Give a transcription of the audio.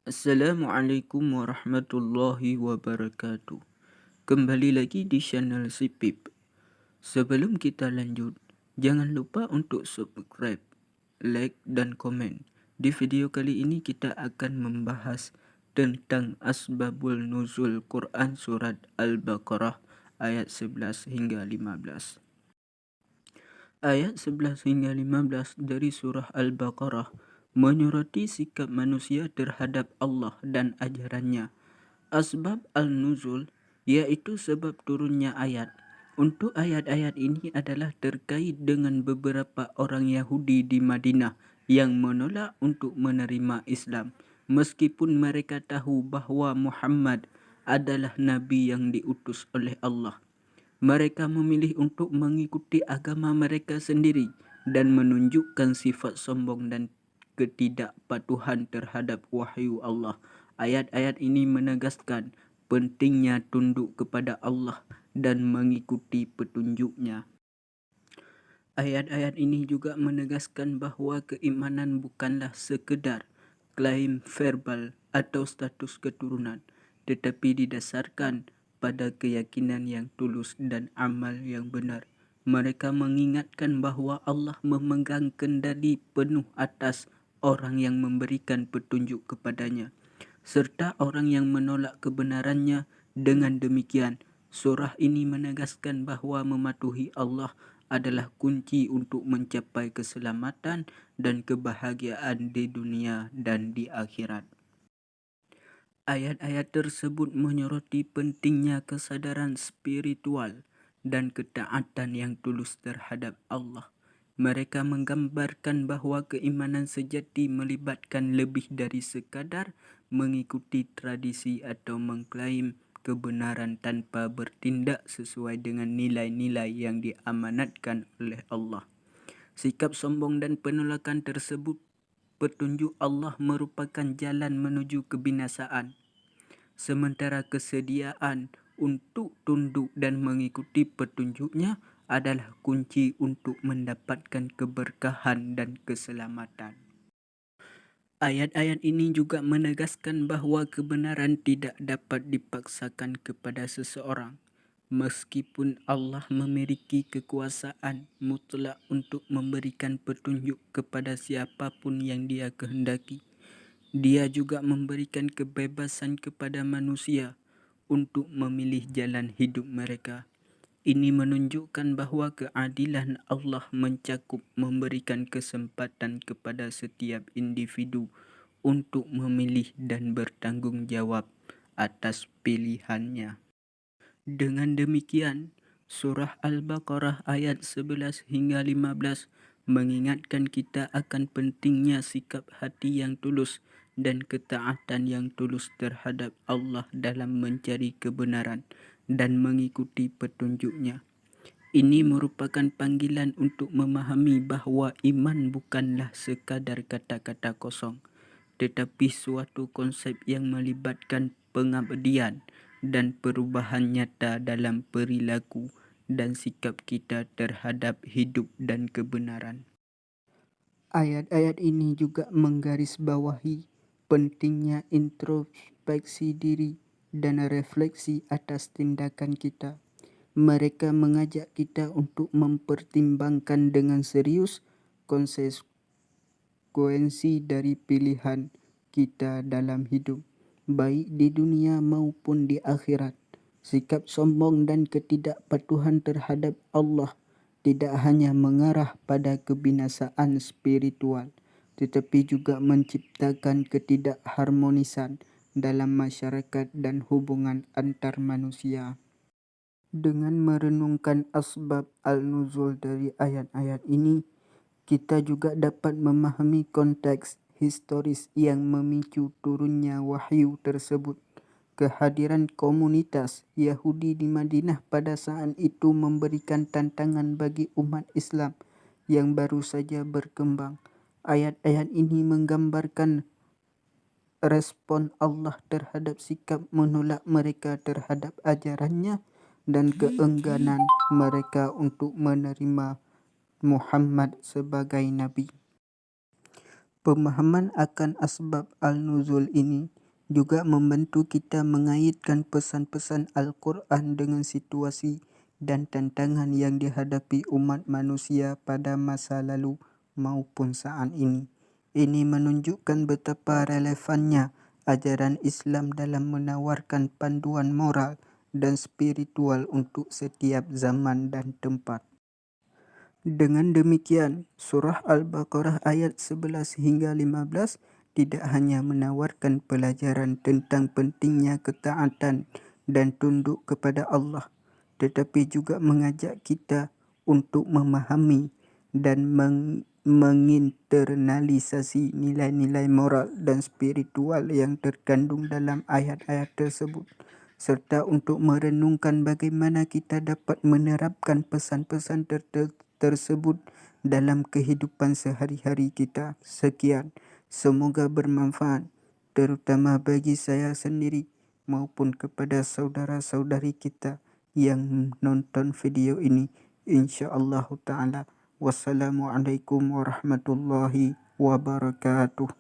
Assalamualaikum warahmatullahi wabarakatuh. Kembali lagi di channel Sipip. Sebelum kita lanjut, jangan lupa untuk subscribe, like dan komen. Di video kali ini kita akan membahas tentang asbabul nuzul Quran surat Al-Baqarah ayat 11 hingga 15. Ayat 11 hingga 15 dari surah Al-Baqarah menyoroti sikap manusia terhadap Allah dan ajarannya. Asbab al-nuzul iaitu sebab turunnya ayat. Untuk ayat-ayat ini adalah terkait dengan beberapa orang Yahudi di Madinah yang menolak untuk menerima Islam meskipun mereka tahu bahawa Muhammad adalah nabi yang diutus oleh Allah. Mereka memilih untuk mengikuti agama mereka sendiri dan menunjukkan sifat sombong dan ketidakpatuhan terhadap wahyu Allah. Ayat-ayat ini menegaskan pentingnya tunduk kepada Allah dan mengikuti petunjuknya. Ayat-ayat ini juga menegaskan bahawa keimanan bukanlah sekedar klaim verbal atau status keturunan, tetapi didasarkan pada keyakinan yang tulus dan amal yang benar. Mereka mengingatkan bahawa Allah memegang kendali penuh atas orang yang memberikan petunjuk kepadanya, serta orang yang menolak kebenarannya. Dengan demikian, surah ini menegaskan bahawa mematuhi Allah adalah kunci untuk mencapai keselamatan dan kebahagiaan di dunia dan di akhirat. Ayat-ayat tersebut menyoroti pentingnya kesadaran spiritual dan ketaatan yang tulus terhadap Allah. Mereka menggambarkan bahawa keimanan sejati melibatkan lebih dari sekadar mengikuti tradisi atau mengklaim kebenaran tanpa bertindak sesuai dengan nilai-nilai yang diamanatkan oleh Allah. Sikap sombong dan penolakan tersebut petunjuk Allah merupakan jalan menuju kebinasaan, sementara kesediaan untuk tunduk dan mengikuti petunjuknya adalah kunci untuk mendapatkan keberkahan dan keselamatan. Ayat-ayat ini juga menegaskan bahawa kebenaran tidak dapat dipaksakan kepada seseorang. Meskipun Allah memiliki kekuasaan mutlak untuk memberikan petunjuk kepada siapapun yang Dia kehendaki, Dia juga memberikan kebebasan kepada manusia untuk memilih jalan hidup mereka. Ini menunjukkan bahawa keadilan Allah mencakup memberikan kesempatan kepada setiap individu untuk memilih dan bertanggungjawab atas pilihannya. Dengan demikian, surah Al-Baqarah ayat 11 hingga 15 mengingatkan kita akan pentingnya sikap hati yang tulus dan ketaatan yang tulus terhadap Allah dalam mencari kebenaran dan mengikuti petunjuknya. Ini merupakan panggilan untuk memahami bahawa iman bukanlah sekadar kata-kata kosong, tetapi suatu konsep yang melibatkan pengabdian dan perubahan nyata dalam perilaku dan sikap kita terhadap hidup dan kebenaran. Ayat-ayat ini juga menggarisbawahi pentingnya introspeksi diri dan refleksi atas tindakan kita. Mereka mengajak kita untuk mempertimbangkan dengan serius konsekuensi dari pilihan kita dalam hidup, baik di dunia maupun di akhirat. Sikap sombong dan ketidakpatuhan terhadap Allah tidak hanya mengarah pada kebinasaan spiritual, tetapi juga menciptakan ketidakharmonisan dalam masyarakat dan hubungan antar manusia. Dengan merenungkan asbab al-nuzul dari ayat-ayat ini, kita juga dapat memahami konteks historis yang memicu turunnya wahyu tersebut. Kehadiran komunitas Yahudi di Madinah pada saat itu memberikan tantangan bagi umat Islam yang baru saja berkembang. Ayat-ayat ini menggambarkan respon Allah terhadap sikap menolak mereka terhadap ajarannya dan keengganan mereka untuk menerima Muhammad sebagai Nabi. Pemahaman akan asbab al-nuzul ini juga membantu kita mengaitkan pesan-pesan Al-Quran dengan situasi dan tantangan yang dihadapi umat manusia pada masa lalu maupun saat ini. Ini menunjukkan betapa relevannya ajaran Islam dalam menawarkan panduan moral dan spiritual untuk setiap zaman dan tempat. Dengan demikian, surah Al-Baqarah ayat 11 hingga 15 tidak hanya menawarkan pelajaran tentang pentingnya ketaatan dan tunduk kepada Allah, tetapi juga mengajak kita untuk memahami dan menginternalisasi nilai-nilai moral dan spiritual yang terkandung dalam ayat-ayat tersebut, serta untuk merenungkan bagaimana kita dapat menerapkan pesan-pesan tersebut dalam kehidupan sehari-hari kita. Sekian, semoga bermanfaat, terutama bagi saya sendiri maupun kepada saudara-saudari kita yang nonton video ini, insya-Allah taala. Wassalamualaikum warahmatullahi wabarakatuh.